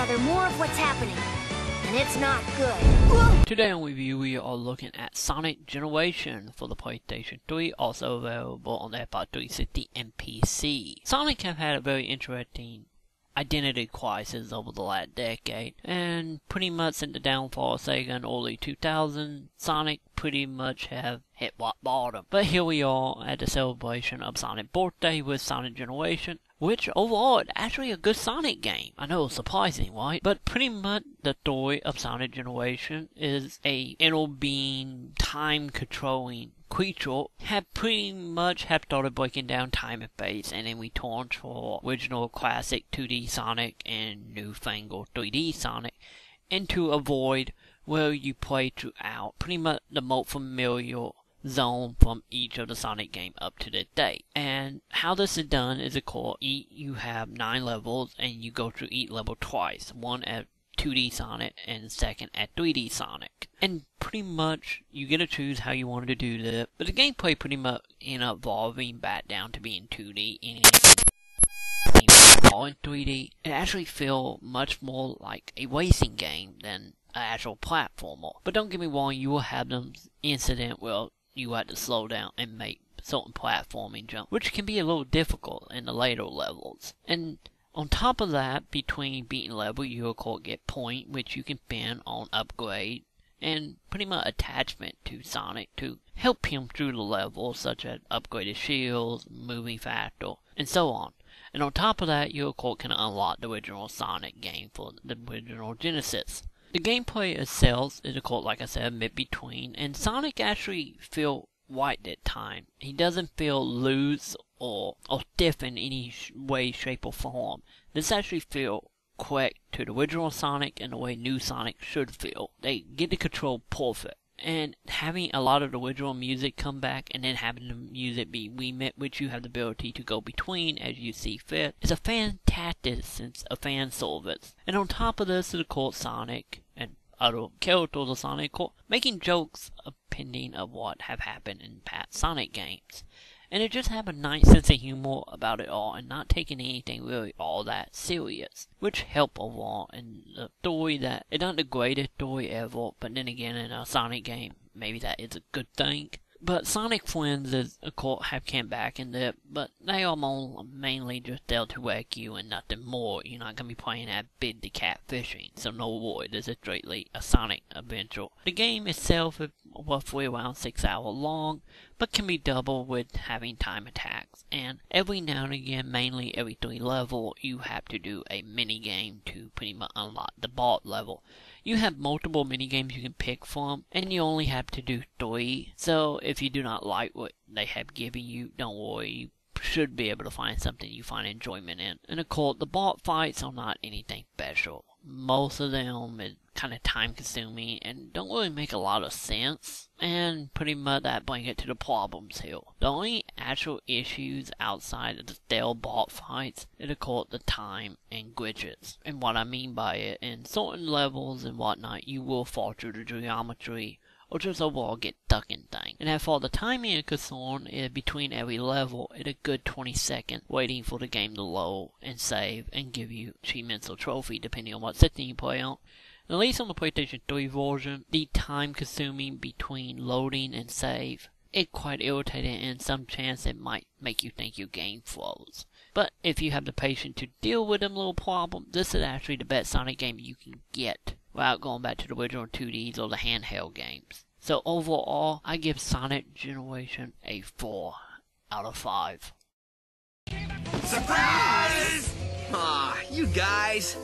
gather more of what's happening. And it's not good. Whoa! Today on review, we are looking at Sonic Generation for the PlayStation 3, also available on the Xbox 360 and PC. Sonic have had a very interesting identity crisis over the last decade, and pretty much since the downfall of Sega in early 2000s, Sonic pretty much have hit rock bottom. But here we are at the celebration of Sonic's birthday with Sonic Generation, which overall is actually a good Sonic game. I know it's surprising, right? But pretty much the story of Sonic Generation is a inner being, time controlling creature pretty much started breaking down time and space, and then returned for original classic 2D Sonic and newfangled 3D Sonic into a void where you play throughout pretty much the most familiar zone from each of the Sonic games up to this day. And how this is done is, of course, you have 9 levels and you go through each level twice, one at 2D Sonic and second at 3D Sonic. And pretty much you get to choose how you wanted to do that, but the gameplay pretty much ends up evolving back down to being 2D and all in 3D. It actually feels much more like a racing game than an actual platformer. But don't get me wrong, you will have them incident where you have to slow down and make certain platforming jump, which can be a little difficult in the later levels. And on top of that, between beating level, you of course get point, which you can spend on upgrade, and pretty much attachment to Sonic to help him through the levels, such as upgraded shields, moving faster, and so on. And on top of that, you of course can unlock the original Sonic game for the original Genesis. The gameplay itself is, of course, like I said, mid-between, and Sonic actually feels right that time. He doesn't feel loose or stiff in any way, shape, or form. This actually feels correct to the original Sonic and the way new Sonic should feel. They get the control perfect. And having a lot of the original music come back and then having the music be remixed, which you have the ability to go between as you see fit, is a fantastic sense of fan service. And on top of this is, of course, Sonic and other characters of Sonic, making jokes depending of what have happened in past Sonic games. And it just have a nice sense of humor about it all and not taking anything really all that serious, which help overall in the story that it's not the greatest story ever, but then again in a Sonic game, maybe that is a good thing. But Sonic Friends is, of course, have come back in there, but they are mainly just there to wreck you and nothing more. You're not going to be playing at Bid the Cat Fishing, so no worry, this is strictly a Sonic adventure. The game itself is roughly around 6 hours long, but can be doubled with having time attacks. And every now and again, mainly every 3 levels, you have to do a mini game to pretty much unlock the boss level. You have multiple mini games you can pick from, and you only have to do 3. So if you do not like what they have given you, don't worry, you should be able to find something you find enjoyment in. And of course, the boss fights are not anything special. Most of them is kind of time consuming and don't really make a lot of sense. And pretty much that brings it to the problems here. The only actual issues outside of the stale boss fights is, of course, the time and glitches. And what I mean by it, in certain levels and whatnot, you will fall through the geometry or just overall get stuck in things. And as for the timing is concerned, between every level, it's a good 20 seconds waiting for the game to load and save and give you achievements or trophy depending on what system you play on. At least on the PlayStation 3 version, the time consuming between loading and save is quite irritating, and some chance it might make you think your game froze. But if you have the patience to deal with them little problems, this is actually the best Sonic game you can get without going back to the original 2Ds or the handheld games. So overall, I give Sonic Generation a 4 out of 5. Surprise! Aw, you guys!